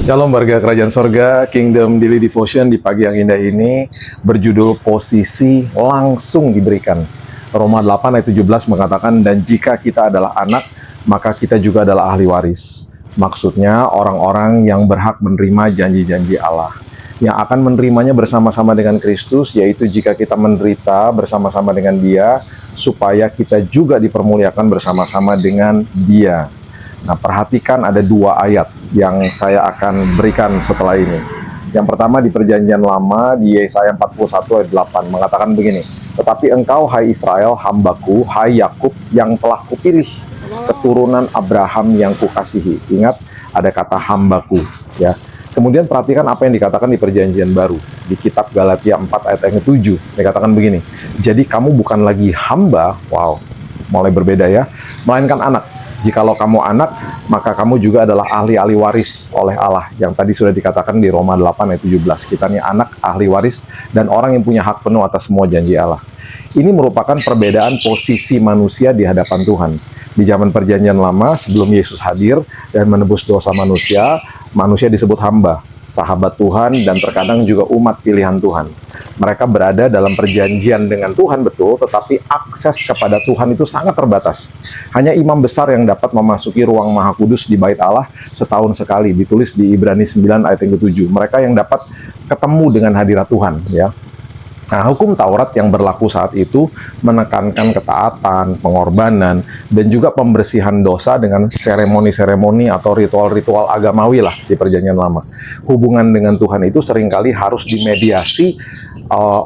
Shalom warga kerajaan sorga, Kingdom Daily Devotion di pagi yang indah ini berjudul posisi langsung diberikan. Roma 8 ayat 17 mengatakan, dan jika kita adalah anak, maka kita juga adalah ahli waris. Maksudnya orang-orang yang berhak menerima janji-janji Allah, yang akan menerimanya bersama-sama dengan Kristus, yaitu jika kita menderita bersama-sama dengan Dia, supaya kita juga dipermuliakan bersama-sama dengan Dia. Nah, perhatikan ada dua ayat yang saya akan berikan setelah ini. Yang pertama di Perjanjian Lama, di Yesaya 41 ayat 8, mengatakan begini, tetapi engkau, hai Israel, hambaku, hai Yakub, yang telah kupilih, keturunan Abraham yang kukasihi. Ingat, ada kata hambaku, ya. Kemudian perhatikan apa yang dikatakan di Perjanjian Baru. Di kitab Galatia 4 ayat yang ke-7, dikatakan begini, jadi kamu bukan lagi hamba, wow, mulai berbeda ya, melainkan anak. Jikalau kamu anak, maka kamu juga adalah ahli-ahli waris oleh Allah. Yang tadi sudah dikatakan di Roma 8 ayat 17. Kita nih anak, ahli waris, dan orang yang punya hak penuh atas semua janji Allah. Ini merupakan perbedaan posisi manusia di hadapan Tuhan. Di zaman Perjanjian Lama, sebelum Yesus hadir dan menebus dosa manusia, manusia disebut hamba, sahabat Tuhan, dan terkadang juga umat pilihan Tuhan. Mereka berada dalam perjanjian dengan Tuhan, betul, tetapi akses kepada Tuhan itu sangat terbatas. Hanya imam besar yang dapat memasuki ruang Maha Kudus di Bait Allah setahun sekali, ditulis di Ibrani 9 ayat yang ke-7. Mereka yang dapat ketemu dengan hadirat Tuhan, ya. Nah, hukum Taurat yang berlaku saat itu menekankan ketaatan, pengorbanan, dan juga pembersihan dosa dengan seremoni-seremoni atau ritual-ritual agamawi lah di Perjanjian Lama. Hubungan dengan Tuhan itu seringkali harus dimediasi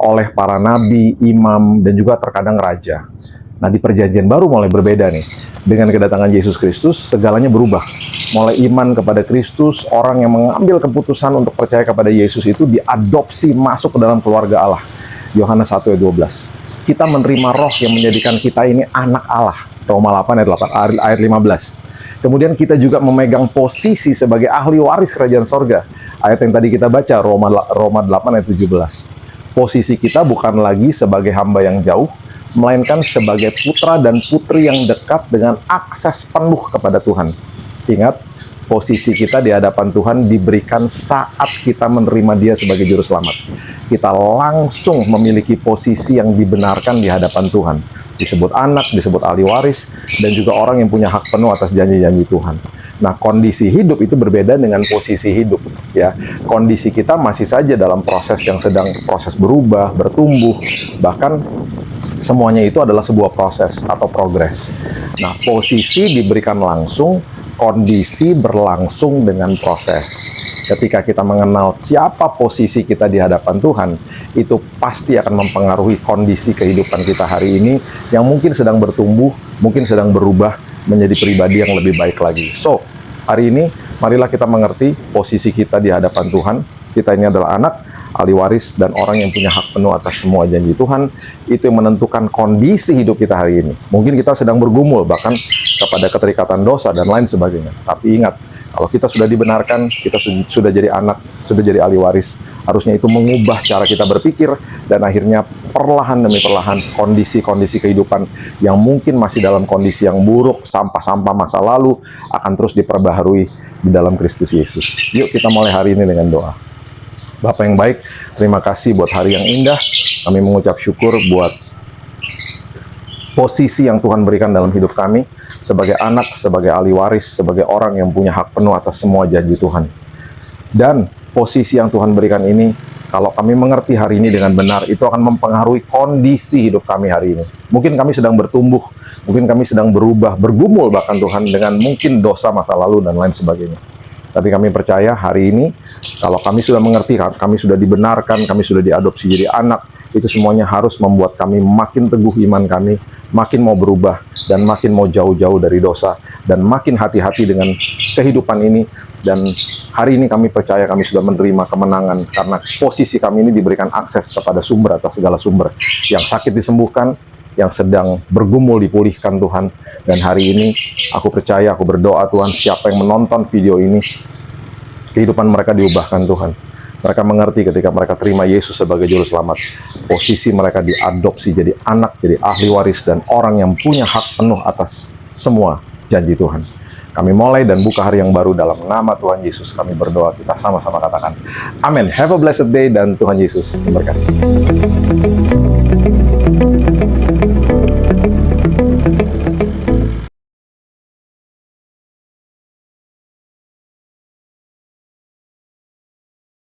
oleh para nabi, imam, dan juga terkadang raja. Nah, di Perjanjian Baru mulai berbeda nih. Dengan kedatangan Yesus Kristus, segalanya berubah. Mulai iman kepada Kristus, orang yang mengambil keputusan untuk percaya kepada Yesus itu diadopsi masuk ke dalam keluarga Allah. Yohanes 1 ayat 12. Kita menerima roh yang menjadikan kita ini anak Allah. Roma 8 ayat 15. Kemudian kita juga memegang posisi sebagai ahli waris kerajaan sorga. Ayat yang tadi kita baca, Roma 8 ayat 17. Posisi kita bukan lagi sebagai hamba yang jauh, melainkan sebagai putra dan putri yang dekat dengan akses penuh kepada Tuhan. Ingat, posisi kita di hadapan Tuhan diberikan saat kita menerima Dia sebagai Juru Selamat. Kita langsung memiliki posisi yang dibenarkan di hadapan Tuhan. Disebut anak, disebut ahli waris, dan juga orang yang punya hak penuh atas janji-janji Tuhan. Nah, kondisi hidup itu berbeda dengan posisi hidup, ya. Kondisi kita masih saja dalam proses yang sedang proses berubah, bertumbuh, bahkan semuanya itu adalah sebuah proses atau progres. Nah, posisi diberikan langsung, kondisi berlangsung dengan proses. Ketika kita mengenal siapa posisi kita di hadapan Tuhan, itu pasti akan mempengaruhi kondisi kehidupan kita hari ini yang mungkin sedang bertumbuh, mungkin sedang berubah menjadi pribadi yang lebih baik lagi. So, hari ini marilah kita mengerti posisi kita di hadapan Tuhan. Kita ini adalah anak, ahli waris, dan orang yang punya hak penuh atas semua janji Tuhan. Itu yang menentukan kondisi hidup kita hari ini. Mungkin kita sedang bergumul bahkan kepada keterikatan dosa dan lain sebagainya. Tapi ingat, kalau kita sudah dibenarkan, kita sudah jadi anak, sudah jadi ahli waris, harusnya itu mengubah cara kita berpikir, dan akhirnya perlahan demi perlahan kondisi-kondisi kehidupan yang mungkin masih dalam kondisi yang buruk, sampah-sampah masa lalu, akan terus diperbaharui di dalam Kristus Yesus. Yuk kita mulai hari ini dengan doa. Bapa yang baik, terima kasih buat hari yang indah. Kami mengucap syukur buat posisi yang Tuhan berikan dalam hidup kami, sebagai anak, sebagai ahli waris, sebagai orang yang punya hak penuh atas semua janji Tuhan. Dan posisi yang Tuhan berikan ini, kalau kami mengerti hari ini dengan benar, itu akan mempengaruhi kondisi hidup kami hari ini. Mungkin kami sedang bertumbuh, mungkin kami sedang berubah, bergumul bahkan Tuhan dengan mungkin dosa masa lalu dan lain sebagainya. Tapi kami percaya hari ini, kalau kami sudah mengerti, kami sudah dibenarkan, kami sudah diadopsi jadi anak, itu semuanya harus membuat kami makin teguh iman kami, makin mau berubah, dan makin mau jauh-jauh dari dosa, dan makin hati-hati dengan kehidupan ini. Dan hari ini kami percaya kami sudah menerima kemenangan, karena posisi kami ini diberikan akses kepada sumber atas segala sumber. Yang sakit disembuhkan, yang sedang bergumul dipulihkan Tuhan. Dan hari ini aku percaya, aku berdoa Tuhan, siapa yang menonton video ini, kehidupan mereka diubahkan Tuhan. Mereka mengerti ketika mereka terima Yesus sebagai Juru Selamat, posisi mereka diadopsi jadi anak, jadi ahli waris, dan orang yang punya hak penuh atas semua janji Tuhan. kami mulai dan buka hari yang baru dalam nama Tuhan Yesus. Kami berdoa, kita sama-sama katakan amin. Have a blessed day dan Tuhan Yesus memberkati.